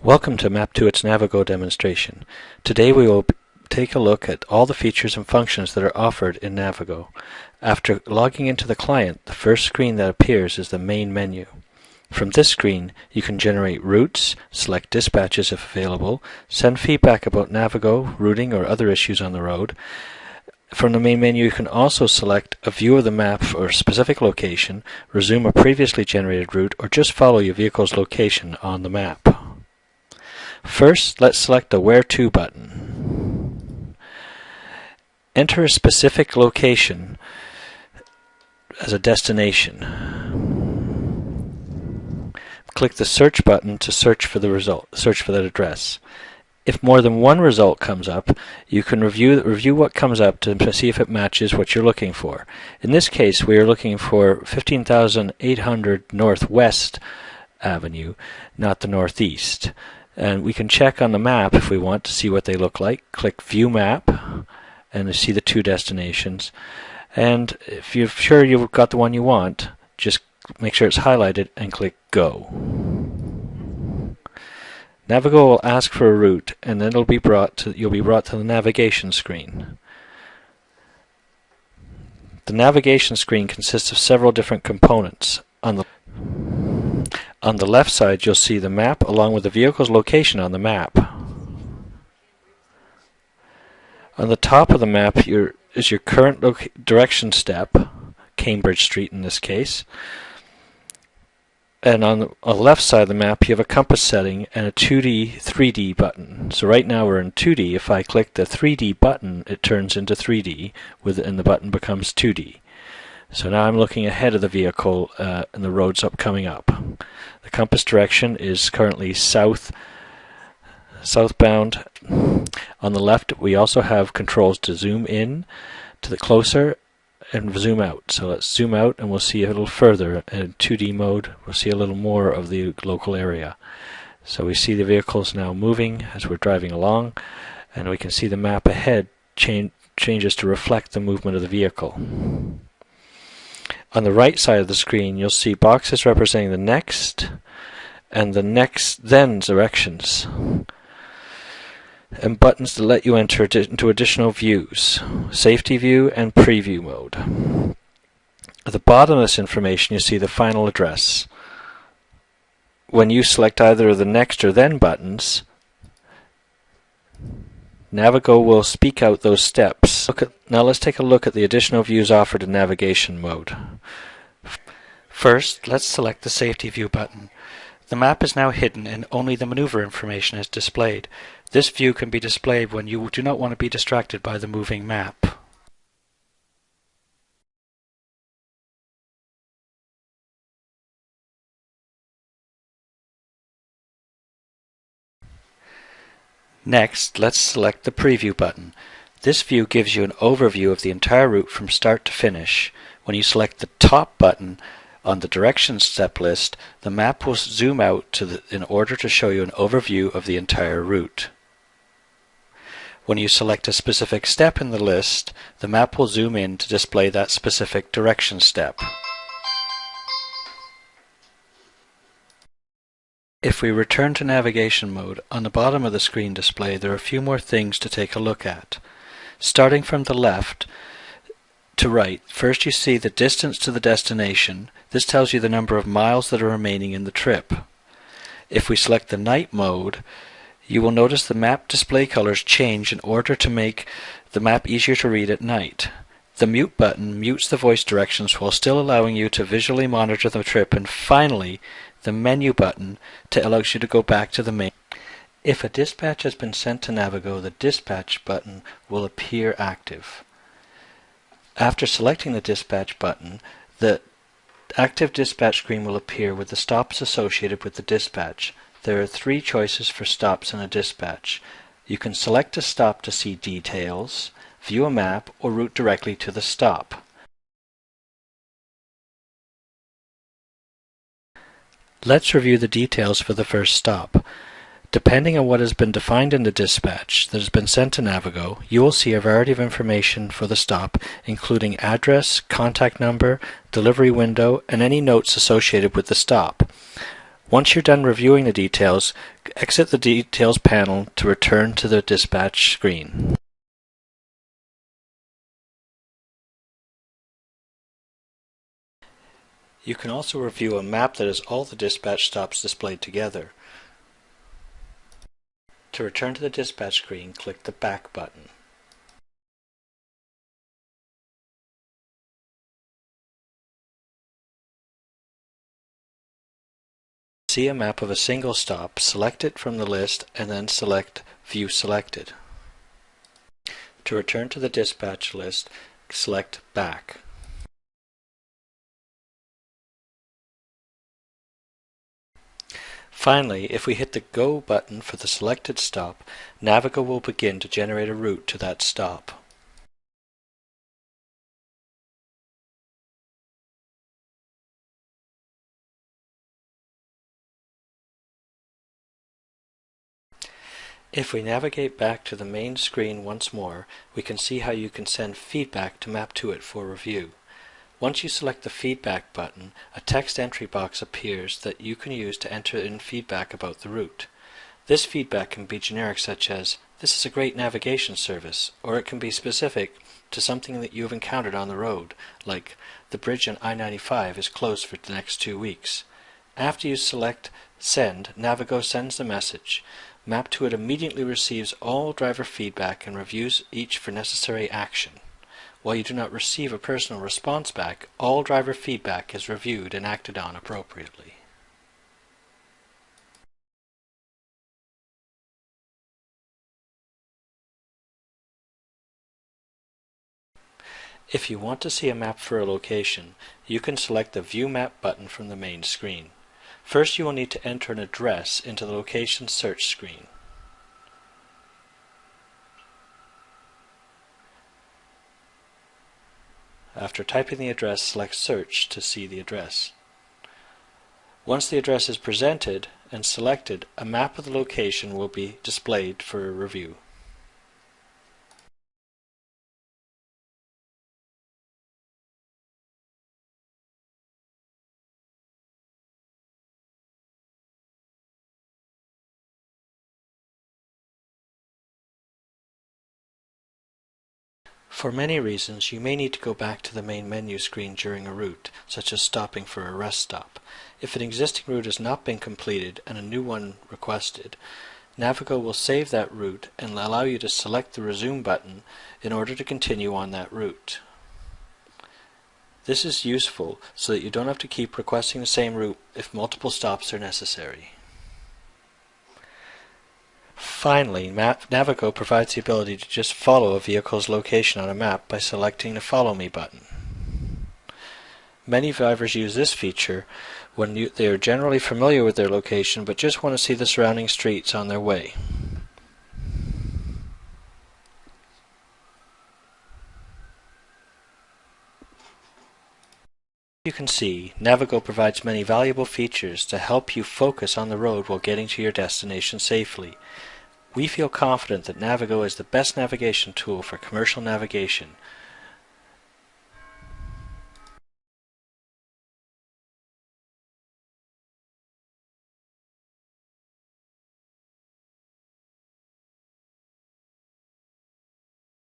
Welcome to Map to its Navigo demonstration. Today we will take a look at all the features and functions that are offered in Navigo. After logging into the client, the first screen that appears is the main menu. From this screen, you can generate routes, select dispatches if available, send feedback about Navigo, routing, or other issues on the road. From the main menu, you can also select a view of the map for a specific location, resume a previously generated route, or just follow your vehicle's location on the map. First, let's select the Where To button. Enter a specific location as a destination. Click the Search button to search for the result, search for that address. If more than one result comes up, you can review what comes up to see if it matches what you're looking for. In this case, we are looking for 15,800 Northwest Avenue, not the Northeast. And we can check on the map if we want to see what they look like. Click View Map and you see the two destinations. And if you're sure you've got the one you want, just make sure it's highlighted and click Go. Navigo will ask for a route, and then you'll be brought to the navigation screen. The navigation screen consists of several different components. On the left side, you'll see the map along with the vehicle's location on the map. On the top of the map is your current direction step, Cambridge Street in this case. And on the left side of the map, you have a compass setting and a 2D, 3D button. So right now we're in 2D. If I click the 3D button, it turns into 3D, and the button becomes 2D. So now I'm looking ahead of the vehicle and the roads coming up. The compass direction is currently southbound. On the left, we also have controls to zoom in to the closer and zoom out. So let's zoom out and we'll see a little further in 2D mode. We'll see a little more of the local area. So we see the vehicles now moving as we're driving along, and we can see the map ahead changes to reflect the movement of the vehicle. On the right side of the screen, you'll see boxes representing the next and the next then directions, and buttons to let you enter into additional views, safety view and preview mode. At the bottom of this information, you see the final address. When you select either of the next or then buttons, Navigo will speak out those steps. Now let's take a look at the additional views offered in navigation mode. First, let's select the Safety View button. The map is now hidden and only the maneuver information is displayed. This view can be displayed when you do not want to be distracted by the moving map. Next, let's select the Preview button. This view gives you an overview of the entire route from start to finish. When you select the top button on the directions step list, the map will zoom out in order to show you an overview of the entire route. When you select a specific step in the list, the map will zoom in to display that specific direction step. If we return to navigation mode, on the bottom of the screen display there are a few more things to take a look at. Starting from the left to right, first you see the distance to the destination. This tells you the number of miles that are remaining in the trip. If we select the night mode, you will notice the map display colors change in order to make the map easier to read at night. The mute button mutes the voice directions while still allowing you to visually monitor the trip, and finally the menu button allows you to go back to the main. If a dispatch has been sent to Navigo, the dispatch button will appear active. After selecting the dispatch button, the active dispatch screen will appear with the stops associated with the dispatch. There are three choices for stops in a dispatch. You can select a stop to see details, view a map, or route directly to the stop. Let's review the details for the first stop. Depending on what has been defined in the dispatch that has been sent to Navigo, you will see a variety of information for the stop, including address, contact number, delivery window, and any notes associated with the stop. Once you're done reviewing the details, exit the Details panel to return to the dispatch screen. You can also review a map that has all the dispatch stops displayed together. To return to the dispatch screen, click the Back button. To see a map of a single stop, select it from the list and then select View Selected. To return to the dispatch list, select Back. Finally, if we hit the Go button for the selected stop, Navigo will begin to generate a route to that stop. If we navigate back to the main screen once more, we can see how you can send feedback to Map2It for review. Once you select the Feedback button, a text entry box appears that you can use to enter in feedback about the route. This feedback can be generic, such as, "This is a great navigation service," or it can be specific to something that you have encountered on the road, like, "The bridge on I-95 is closed for the next 2 weeks." After you select Send, Navigo sends the message. Map2It immediately receives all driver feedback and reviews each for necessary action. While you do not receive a personal response back, all driver feedback is reviewed and acted on appropriately. If you want to see a map for a location, you can select the View Map button from the main screen. First, you will need to enter an address into the location search screen. After typing the address, select Search to see the address. Once the address is presented and selected, a map of the location will be displayed for review. For many reasons, you may need to go back to the main menu screen during a route, such as stopping for a rest stop. If an existing route has not been completed and a new one requested, Navigo will save that route and allow you to select the Resume button in order to continue on that route. This is useful so that you don't have to keep requesting the same route if multiple stops are necessary. Finally, Navigo provides the ability to just follow a vehicle's location on a map by selecting the Follow Me button. Many drivers use this feature when they are generally familiar with their location but just want to see the surrounding streets on their way. You can see, Navigo provides many valuable features to help you focus on the road while getting to your destination safely. We feel confident that Navigo is the best navigation tool for commercial navigation.